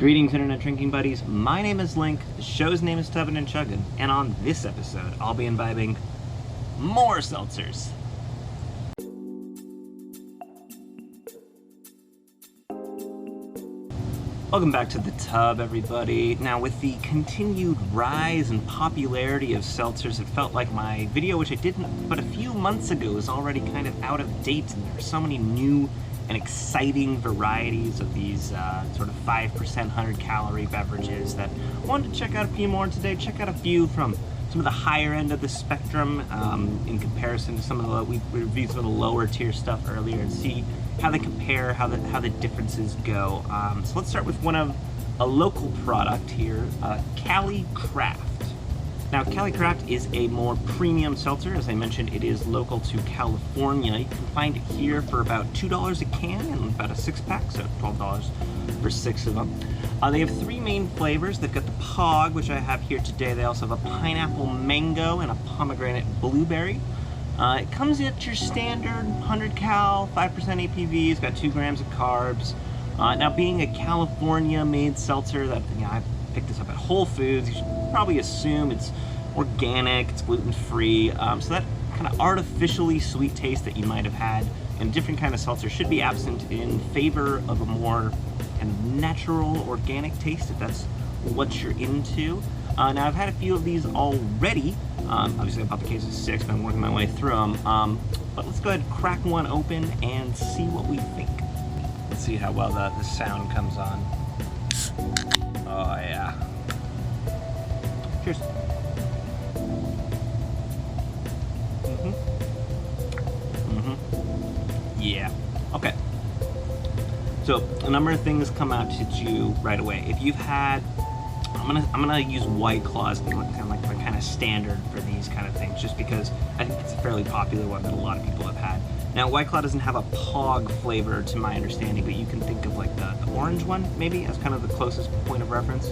Greetings, Internet Drinking Buddies. My name is Link, the show's name is Tubbin' and Chuggin', and on this episode, I'll be imbibing more seltzers. Welcome back to the tub, everybody. Now, with the continued rise and popularity of seltzers, it felt like my video, which I did but a few months ago, is already kind of out of date, and there are so many new and exciting varieties of these sort of 5% 100-calorie beverages that I wanted to check out a few more today. Check out a few from some of the higher end of the spectrum in comparison to some of the, we reviewed some of the lower tier stuff earlier, and see how they compare, how the differences go. So let's start with a local product here, Calicraft. Now, Calicraft is a more premium seltzer. As I mentioned, it is local to California. You can find it here for about $2 a can and about a 6-pack, so $12 for 6 of them. They have 3 main flavors. They've got the Pog, which I have here today. They also have a pineapple mango and a pomegranate blueberry. It comes at your standard 100 cal, 5% ABV. It's got 2 grams of carbs. Now, being a California-made seltzer, that I picked this up at Whole Foods, you should probably assume it's organic, it's gluten-free, so that kind of artificially sweet taste that you might have had in a different kind of seltzer should be absent in favor of a more kind of natural, organic taste, if that's what you're into. Now, I've had a few of these already. Obviously, I bought the case of 6, but I'm working my way through them. But let's go ahead and crack one open and see what we think. Let's see how well the sound comes on. Oh, yeah. Cheers. Yeah. Okay. So a number of things come out to you right away. If you've had, I'm gonna use White Claw as kind of standard for these kind of things, just because I think it's a fairly popular one that a lot of people have had. Now, White Claw doesn't have a Pog flavor to my understanding, but you can think of like the orange one maybe as kind of the closest point of reference.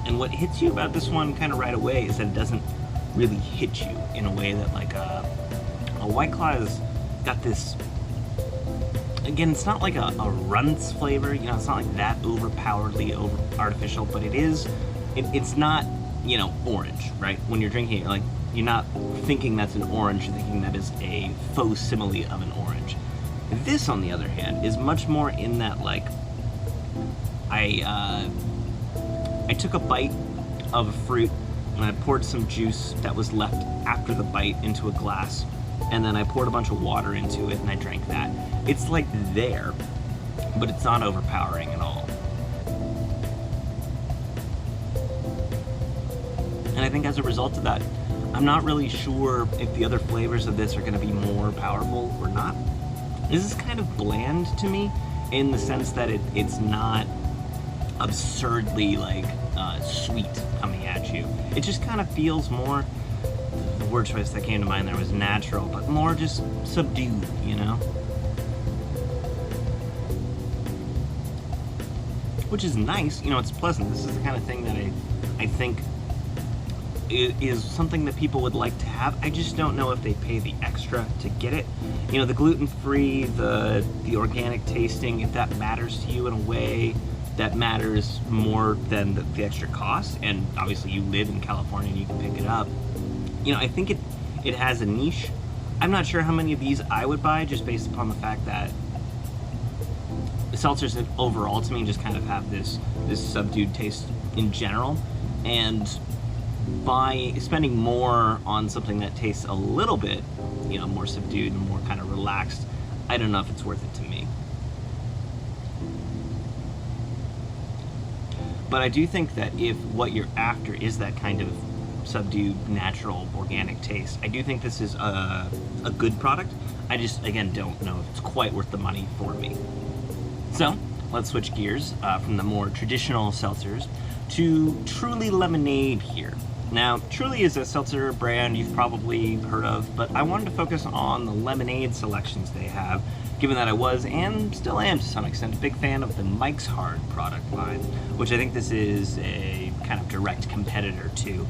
And what hits you about this one kind of right away is that it doesn't really hit you in a way that like a White Claw has got this, again, it's not like a runts flavor, you know, it's not like that overpoweredly artificial, but it's not, you know, orange, right? When you're drinking it, you're not thinking that's an orange, you're thinking that is a faux simile of an orange. This, on the other hand, is much more in that, like, I took a bite of a fruit and I poured some juice that was left after the bite into a glass, and then I poured a bunch of water into it and I drank that. It's like there, but it's not overpowering at all. And I think as a result of that, I'm not really sure if the other flavors of this are going to be more powerful or not. This is kind of bland to me in the sense that it's not absurdly like sweet coming at you. It just kind of feels more, the word choice that came to mind there was natural, but more just subdued, you know? Which is nice, you know, it's pleasant. This is the kind of thing that I think is something that people would like to have. I just don't know if they pay the extra to get it. You know, the gluten-free, the organic tasting, if that matters to you in a way that matters more than the extra cost, and obviously you live in California and you can pick it up. You know, I think it has a niche. I'm not sure how many of these I would buy, just based upon the fact that seltzers overall to me just kind of have this subdued taste in general, and by spending more on something that tastes a little bit, you know, more subdued and more kind of relaxed, I don't know if it's worth it to me. But I do think that if what you're after is that kind of subdued, natural, organic taste, I do think this is a good product. I just, again, don't know if it's quite worth the money for me. So, let's switch gears from the more traditional seltzers to Truly Lemonade here. Now, Truly is a seltzer brand you've probably heard of, but I wanted to focus on the lemonade selections they have, given that I was, and still am to some extent, a big fan of the Mike's Hard product line, which I think this is a kind of direct competitor to.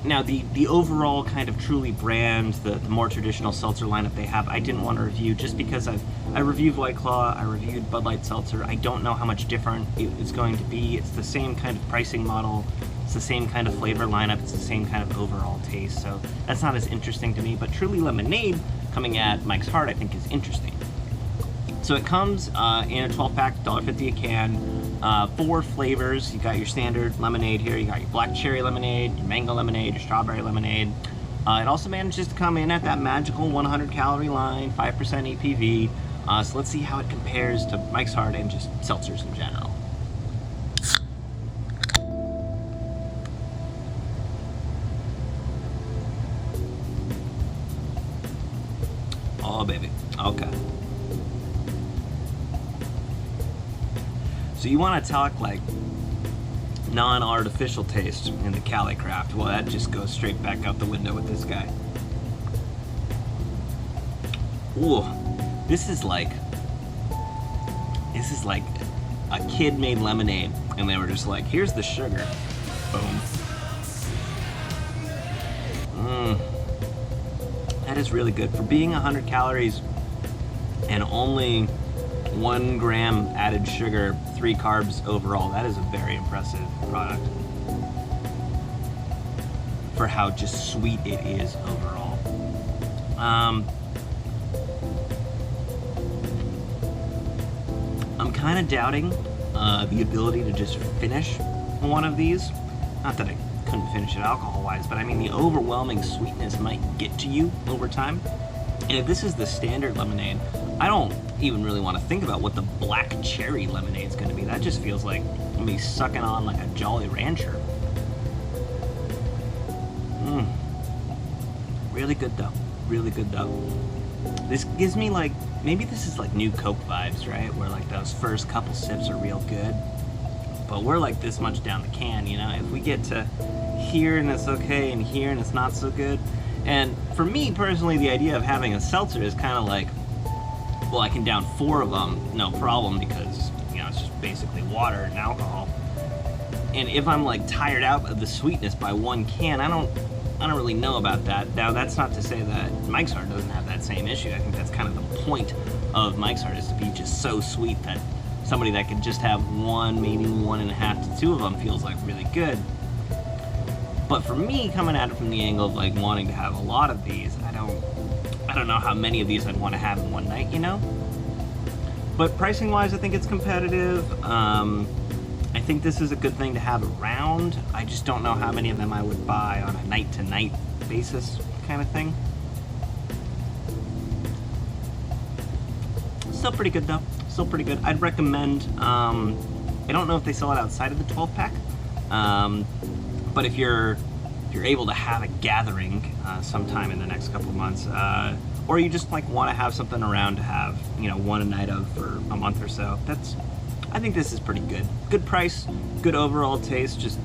Now, the overall kind of Truly brand, the more traditional seltzer lineup they have, I didn't want to review just because I reviewed White Claw, I reviewed Bud Light Seltzer. I don't know how much different it's going to be. It's the same kind of pricing model. It's the same kind of flavor lineup. It's the same kind of overall taste. So that's not as interesting to me. But Truly Lemonade coming at Mike's Hard, I think, is interesting. So it comes in a 12-pack, $1.50 a can, 4 flavors. You got your standard lemonade here. You got your black cherry lemonade, your mango lemonade, your strawberry lemonade. It also manages to come in at that magical 100-calorie line, 5% ABV. So let's see how it compares to Mike's Hard and just seltzers in general. Oh, baby. Okay. So you want to talk like non-artificial taste in the Calicraft. Well, that just goes straight back out the window with this guy. Ooh, this is like a kid made lemonade, and they were just like, here's the sugar. Boom. That is really good. For being 100 calories and only 1 gram added sugar, 3 carbs overall, that is a very impressive product for how just sweet it is overall. I'm kind of doubting the ability to just finish one of these. Not that I couldn't finish it alcohol-wise, but I mean the overwhelming sweetness might get to you over time. And if this is the standard lemonade, I don't even really want to think about what the black cherry lemonade is going to be. That just feels like I'm going to be sucking on like a Jolly Rancher. Really good though. Really good though. This gives me like, maybe this is like new Coke vibes, right? Where like those first couple sips are real good, but we're like this much down the can, you know? If we get to here and it's okay and here and it's not so good. And for me personally, the idea of having a seltzer is kind of like, well, I can down 4 of them, no problem, because, you know, it's just basically water and alcohol. And if I'm like tired out of the sweetness by 1 can, I don't really know about that. Now, that's not to say that Mike's Hard doesn't have that same issue. I think that's kind of the point of Mike's Hard, is to be just so sweet that somebody that could just have 1, maybe 1.5 to 2 of them feels like really good. But for me, coming at it from the angle of like wanting to have a lot of these, I don't know how many of these I'd want to have in one night, you know? But pricing wise, I think it's competitive. I think this is a good thing to have around. I just don't know how many of them I would buy on a night to night basis kind of thing. Still pretty good though, still pretty good. I'd recommend, I don't know if they sell it outside of the 12-pack, but if you're able to have a gathering sometime in the next couple of months, or you just like want to have something around to have, you know, one a night of for a month or so, I think this is pretty good. Good price, good overall taste. Just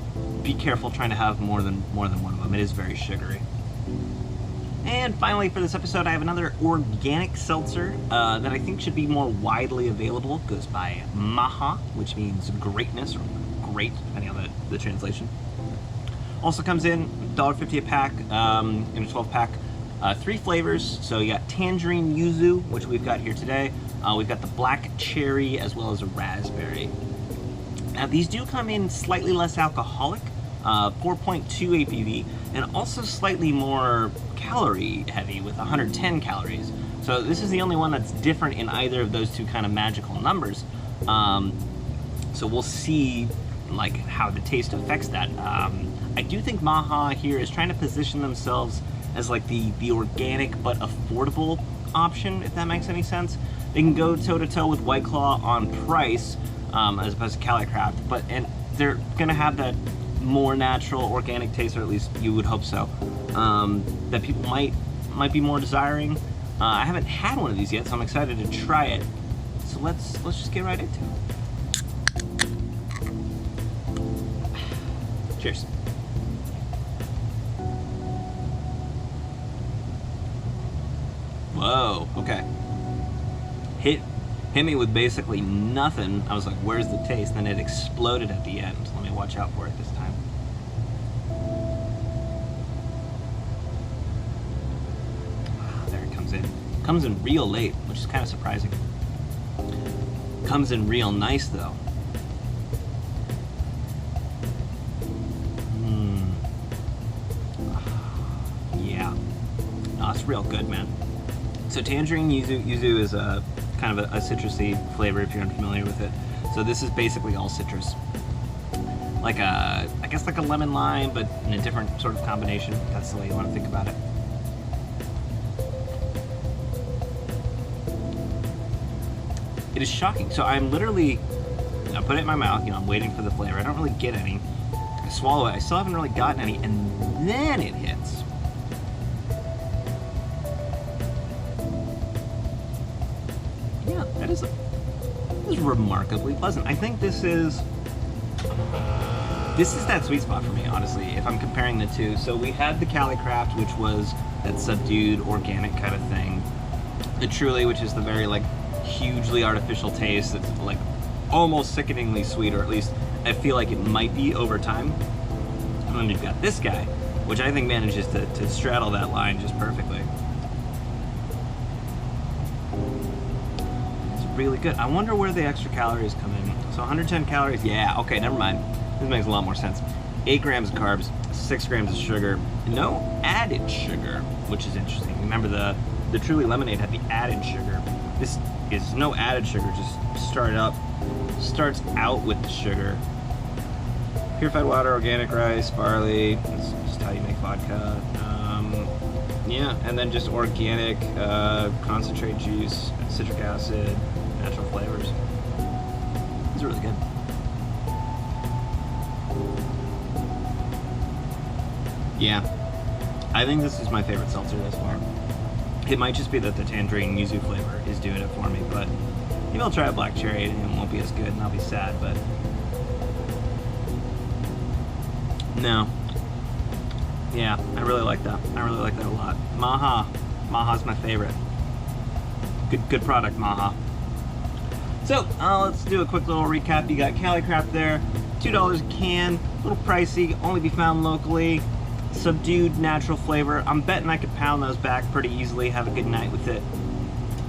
be careful trying to have more than one of them. It is very sugary. And finally, for this episode, I have another organic seltzer that I think should be more widely available. It goes by Maha, which means greatness, or great, depending on the translation. Also comes in $1.50 a pack in a 12-pack. 3 flavors. So you got tangerine yuzu, which we've got here today. We've got the black cherry as well as a raspberry. Now these do come in slightly less alcoholic, 4.2 ABV, and also slightly more calorie heavy with 110 calories. So this is the only one that's different in either of those two kind of magical numbers. So we'll see like how the taste affects that. I do think Maha here is trying to position themselves as like the organic but affordable option, if that makes any sense. They can go toe-to-toe with White Claw on price, as opposed to Calicraft, and they're gonna have that more natural organic taste, or at least you would hope so, that people might be more desiring. I haven't had one of these yet, so I'm excited to try it. So let's just get right into it. Cheers. Whoa, okay. Hit me with basically nothing. I was like, where's the taste? Then it exploded at the end. Let me watch out for it this time. Comes in real late, which is kind of surprising. Comes in real nice though. Yeah. No, it's real good, man. So tangerine yuzu is a kind of a citrusy flavor if you're unfamiliar with it. So this is basically all citrus. Like I guess like a lemon lime, but in a different sort of combination. That's the way you want to think about it. It is shocking. So I'm literally, I put it in my mouth, I'm waiting for the flavor. I don't really get any. I swallow it. I still haven't really gotten any, and then it hits. Yeah, that is remarkably pleasant. I think this is that sweet spot for me, honestly, if I'm comparing the two. So we had the Calicraft, which was that subdued organic kind of thing. The Truly, which is the very like hugely artificial taste that's like almost sickeningly sweet, or at least I feel like it might be over time. And then you've got this guy, which I think manages to straddle that line just perfectly. It's really good. I wonder where the extra calories come in. So 110 calories, yeah, okay, never mind. This makes a lot more sense. 8 grams of carbs, 6 grams of sugar, no added sugar, which is interesting. Remember the Truly lemonade had the added sugar. This is no added sugar, just starts out with the sugar. Purified water, organic rice, barley, that's just how you make vodka. Yeah, and then just organic concentrate juice, citric acid, natural flavors. It's really good. Yeah, I think this is my favorite seltzer thus far. It might just be that the tangerine yuzu flavor is doing it for me, but maybe I'll try a black cherry and it won't be as good and I'll be sad, but no. Yeah, I really like that. I really like that a lot. Maha's my favorite. Good product, Maha. So, let's do a quick little recap. You got Calicraft there, $2 a can, a little pricey, only be found locally. Subdued natural flavor. I'm betting I could pound those back pretty easily, have a good night with it,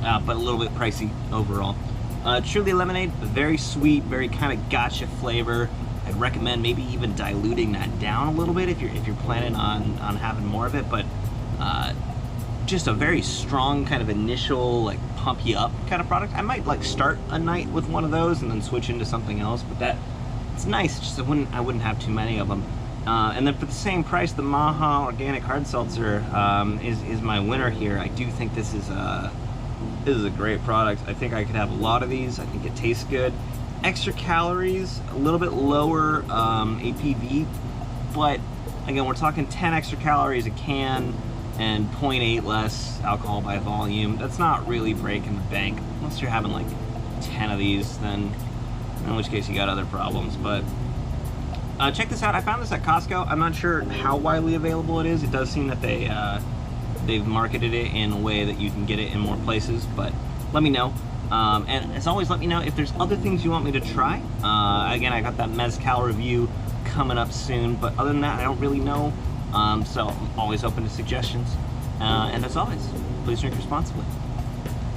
but a little bit pricey overall. Truly lemonade, very sweet, very kind of gotcha flavor. I'd recommend maybe even diluting that down a little bit if you're planning on having more of it, but just a very strong kind of initial like pump you up kind of product. I might like start a night with one of those and then switch into something else, but it's nice. Just I wouldn't have too many of them. And then for the same price, the Maha Organic Hard Seltzer is my winner here. I do think this is a great product. I think I could have a lot of these. I think it tastes good. Extra calories, a little bit lower APV, but again, we're talking 10 extra calories a can and 0.8 less alcohol by volume. That's not really breaking the bank, unless you're having like 10 of these, then in which case you got other problems, but check this out. I found this at Costco. I'm not sure how widely available it is. It does seem that they've marketed it in a way that you can get it in more places, but let me know. And as always, let me know if there's other things you want me to try. Again, I got that Mezcal review coming up soon, but other than that, I don't really know. So I'm always open to suggestions. And as always, please drink responsibly.